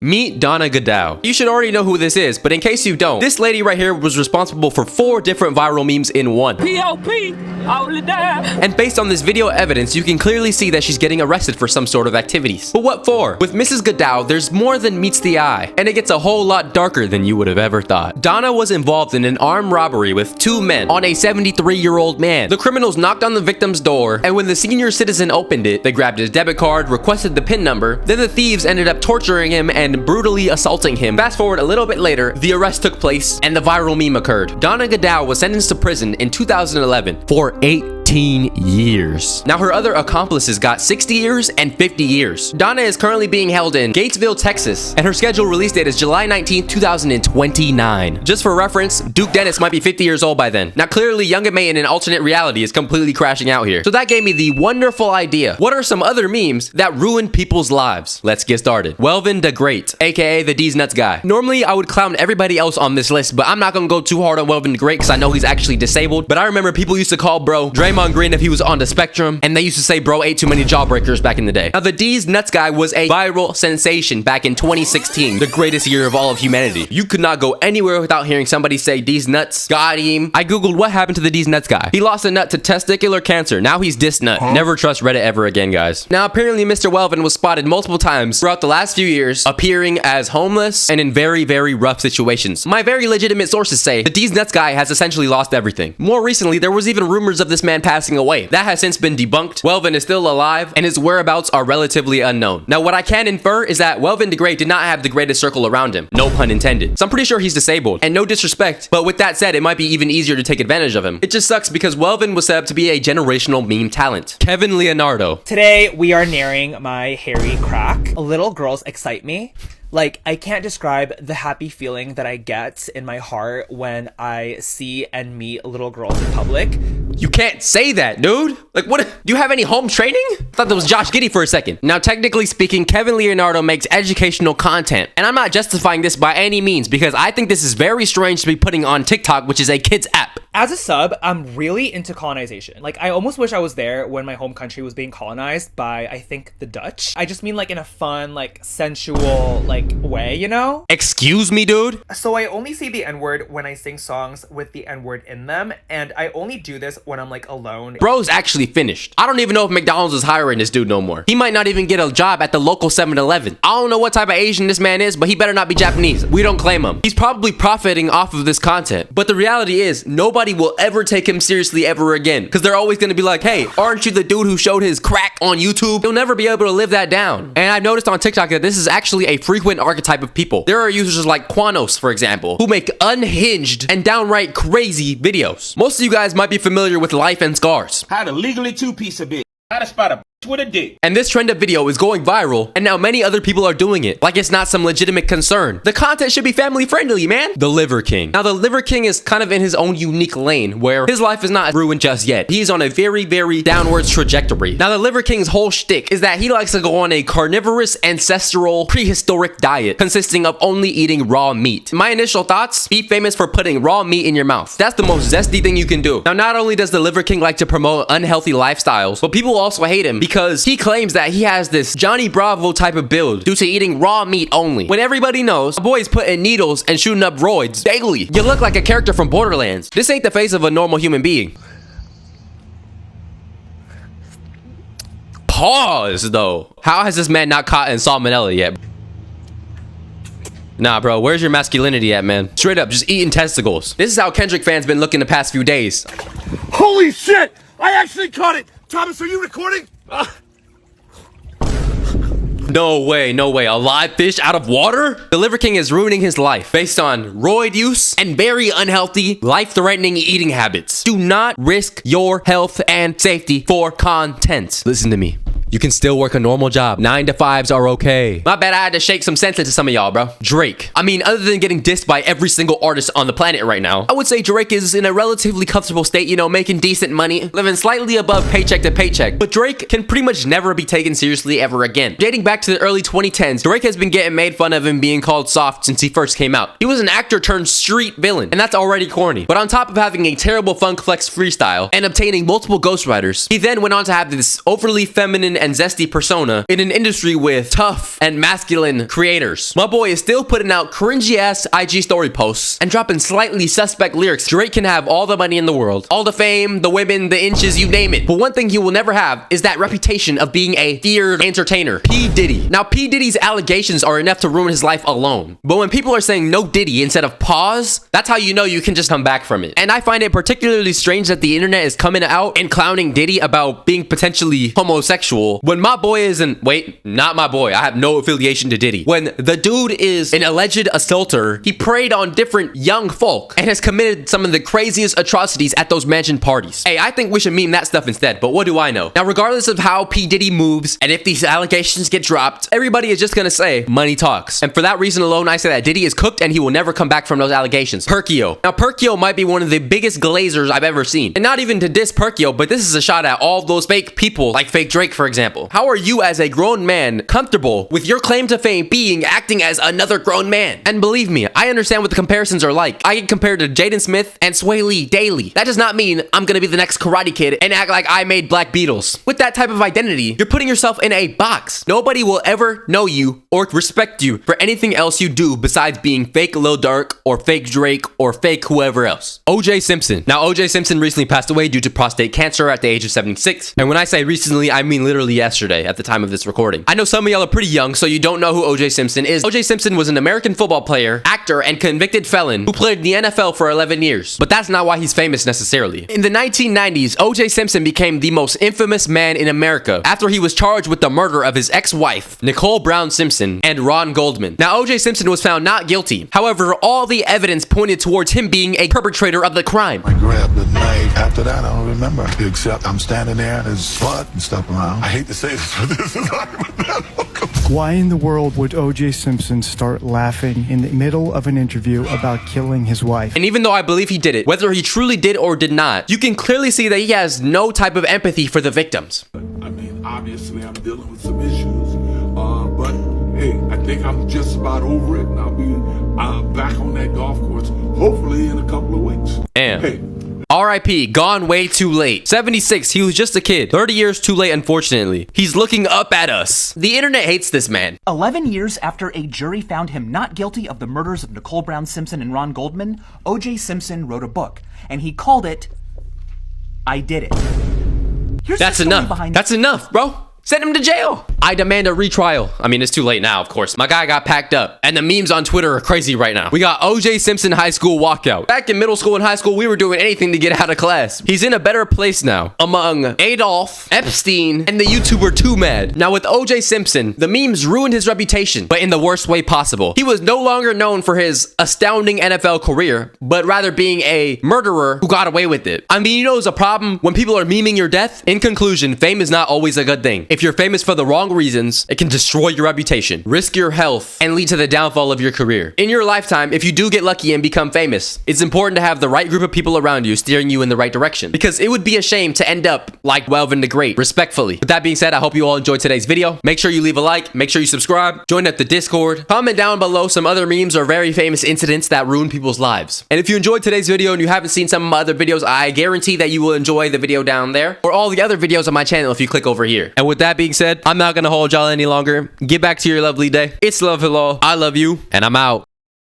Meet Donna Godow. You should already know who this is, but in case you don't, this lady right here was responsible for 4 different viral memes in one. P.O.P. Only die. And based on this video evidence, you can clearly see that she's getting arrested for some sort of activities. But what for? With Mrs. Godow, there's more than meets the eye, and it gets a whole lot darker than you would have ever thought. Donna was involved in an armed robbery with 2 men on a 73-year-old man. The criminals knocked on the victim's door, and when the senior citizen opened it, they grabbed his debit card, requested the PIN number, then the thieves ended up torturing him and brutally assaulting him. Fast forward a little bit later, the arrest took place and the viral meme occurred. Donna Godow was sentenced to prison in 2011 for 18 years. Now her other accomplices got 60 years and 50 years. Donna is currently being held in Gatesville, Texas, and her scheduled release date is July 19, 2029. Just for reference, Duke Dennis might be 50 years old by then. Now clearly Young M.A in an alternate reality is completely crashing out here. So that gave me the wonderful idea. What are some other memes that ruin people's lives? Let's get started. Welvin the Great, aka the D's Nuts guy. Normally I would clown everybody else on this list, but I'm not gonna go too hard on Welvin the Great because I know he's actually disabled. But I remember people used to call bro Draymond Green if he was on the spectrum, and they used to say bro ate too many jawbreakers back in the day. Now the D's Nuts guy was a viral sensation back in 2016, the greatest year of all of humanity. You could not go anywhere without hearing somebody say D's Nuts, got him. I googled what happened to the D's Nuts guy. He lost a nut to testicular cancer. Now he's dis nut. Never trust Reddit ever again, guys. Now apparently Mr. Welvin was spotted multiple times throughout the last few years appearing as homeless and in very, very rough situations. My very legitimate sources say the D's Nuts guy has essentially lost everything. More recently, there was even rumors of this man passing away. That has since been debunked. Welvin is still alive and his whereabouts are relatively unknown. Now what I can infer is that Welvin the Great did not have the greatest circle around him. No pun intended. So I'm pretty sure he's disabled, and no disrespect, but with that said, it might be even easier to take advantage of him. It just sucks because Welvin was set up to be a generational meme talent. Kevin Leonardo. Today we are nearing my hairy crack. Little girls excite me. Like, I can't describe the happy feeling that I get in my heart when I see and meet little girls in public. You can't say that, dude. Like, what? Do you have any home training? I thought that was Josh Giddey for a second. Now, technically speaking, Kevin Leonardo makes educational content. And I'm not justifying this by any means because I think this is very strange to be putting on TikTok, which is a kid's app. As a sub, I'm really into colonization. Like, I almost wish I was there when my home country was being colonized by, I think, the Dutch. I just mean like in a fun, like sensual, like way, you know? Excuse me, dude? So I only say the N-word when I sing songs with the N-word in them, and I only do this when I'm like alone. Bro's actually finished. I don't even know if McDonald's is hiring this dude no more. He might not even get a job at the local 7-Eleven. I don't know what type of Asian this man is, but he better not be Japanese. We don't claim him. He's probably profiting off of this content. But the reality is, nobody will ever take him seriously ever again. Because they're always gonna be like, hey, aren't you the dude who showed his crack on YouTube? He'll never be able to live that down. And I've noticed on TikTok that this is actually a frequent archetype of people. There are users like Quanos, for example, who make unhinged and downright crazy videos. Most of you guys might be familiar with Life and Scars. How to legally two-piece a bitch. How to spot a bitch with a dick. And this trend of video is going viral, and now many other people are doing it, like it's not some legitimate concern. The content should be family friendly, man. The Liver King. Now, the Liver King is kind of in his own unique lane, where his life is not ruined just yet. He's on a very, very downwards trajectory. Now, the Liver King's whole shtick is that he likes to go on a carnivorous, ancestral, prehistoric diet, consisting of only eating raw meat. My initial thoughts, be famous for putting raw meat in your mouth. That's the most zesty thing you can do. Now, not only does the Liver King like to promote unhealthy lifestyles, but people also hate him because he claims that he has this Johnny Bravo type of build due to eating raw meat only. When everybody knows, a boy is putting needles and shooting up roids daily. You look like a character from Borderlands. This ain't the face of a normal human being. Pause, though. How has this man not caught in salmonella yet? Nah, bro, where's your masculinity at, man? Straight up, just eating testicles. This is how Kendrick fans been looking the past few days. Holy shit! I actually caught it! Thomas, are you recording? No way, no way. A live fish out of water? The Liver King is ruining his life based on roid use and very unhealthy, life-threatening eating habits. Do not risk your health and safety for content. Listen to me. You can still work a normal job. 9 to 5s are okay. My bad, I had to shake some sense into some of y'all, bro. Drake. I mean, other than getting dissed by every single artist on the planet right now, I would say Drake is in a relatively comfortable state, you know, making decent money, living slightly above paycheck to paycheck. But Drake can pretty much never be taken seriously ever again. Dating back to the early 2010s, Drake has been getting made fun of and being called soft since he first came out. He was an actor turned street villain, and that's already corny. But on top of having a terrible Funk Flex freestyle and obtaining multiple ghostwriters, he then went on to have this overly feminine and zesty persona in an industry with tough and masculine creators. My boy is still putting out cringy ass IG story posts and dropping slightly suspect lyrics. Drake can have all the money in the world, all the fame, the women, the inches, you name it. But one thing he will never have is that reputation of being a feared entertainer. P. Diddy. Now, P. Diddy's allegations are enough to ruin his life alone. But when people are saying no Diddy instead of pause, that's how you know you can just come back from it. And I find it particularly strange that the internet is coming out and clowning Diddy about being potentially homosexual when my boy isn't, wait, not my boy, I have no affiliation to Diddy. When the dude is an alleged assaulter, he preyed on different young folk and has committed some of the craziest atrocities at those mansion parties. Hey, I think we should meme that stuff instead, but what do I know? Now, regardless of how P. Diddy moves and if these allegations get dropped, everybody is just gonna say money talks. And for that reason alone, I say that Diddy is cooked and he will never come back from those allegations. Perkio. Now, Perkio might be one of the biggest glazers I've ever seen. And not even to diss Perkio, but this is a shot at all those fake people, like fake Drake, for example. How are you as a grown man comfortable with your claim to fame being acting as another grown man? And believe me, I understand what the comparisons are like. I get compared to Jaden Smith and Sway Lee daily. That does not mean I'm gonna be the next Karate Kid and act like I made Black Beatles. With that type of identity, you're putting yourself in a box. Nobody will ever know you or respect you for anything else you do besides being fake Lil Durk or fake Drake or fake whoever else. O.J. Simpson. Now, O.J. Simpson recently passed away due to prostate cancer at the age of 76. And when I say recently, I mean literally yesterday at the time of this recording. I know some of y'all are pretty young, so you don't know who O.J. Simpson is. O.J. Simpson was an American football player, actor, and convicted felon who played in the NFL for 11 years. But that's not why he's famous necessarily. In the 1990s, O.J. Simpson became the most infamous man in America after he was charged with the murder of his ex-wife, Nicole Brown Simpson, and Ron Goldman. Now, O.J. Simpson was found not guilty. However, all the evidence pointed towards him being a perpetrator of the crime. I grabbed the knife. After that, I don't remember. Except I'm standing there and there's blood and stuff around. I hate to say this, but this is Why in the world would O.J. Simpson start laughing in the middle of an interview about killing his wife? And even though I believe he did it, whether he truly did or did not, you can clearly see that he has no type of empathy for the victims. I mean, obviously, I'm dealing with some issues, but hey, I think I'm just about over it, and I'll be back on that golf course, hopefully in a couple of weeks. Damn. Hey. R.I.P. Gone way too late. 76, he was just a kid. 30 years too late, unfortunately. He's looking up at us. The internet hates this man. 11 years after a jury found him not guilty of the murders of Nicole Brown Simpson and Ron Goldman, O.J. Simpson wrote a book, and he called it, I Did It. Here's That's the story enough. behind That's enough, bro. Send him to jail. I demand a retrial. I mean, it's too late now, of course. My guy got packed up, and the memes on Twitter are crazy right now. We got O.J. Simpson high school walkout. Back in middle school and high school, we were doing anything to get out of class. He's in a better place now among Adolf, Epstein, and the YouTuber Too Mad. Now with O.J. Simpson, the memes ruined his reputation, but in the worst way possible. He was no longer known for his astounding NFL career, but rather being a murderer who got away with it. I mean, you know, it's a problem when people are memeing your death. In conclusion, fame is not always a good thing. If you're famous for the wrong reasons, it can destroy your reputation, risk your health, and lead to the downfall of your career. In your lifetime, if you do get lucky and become famous, it's important to have the right group of people around you steering you in the right direction, because it would be a shame to end up like Welvin the Great, respectfully. With that being said, I hope you all enjoyed today's video. Make sure you leave a like, make sure you subscribe, join up the Discord, comment down below some other memes or very famous incidents that ruin people's lives. And if you enjoyed today's video and you haven't seen some of my other videos, I guarantee that you will enjoy the video down there, or all the other videos on my channel if you click over here. And with that being said, I'm not gonna hold y'all any longer. Get back to your lovely day. It's Love Hello. I love you, and I'm out.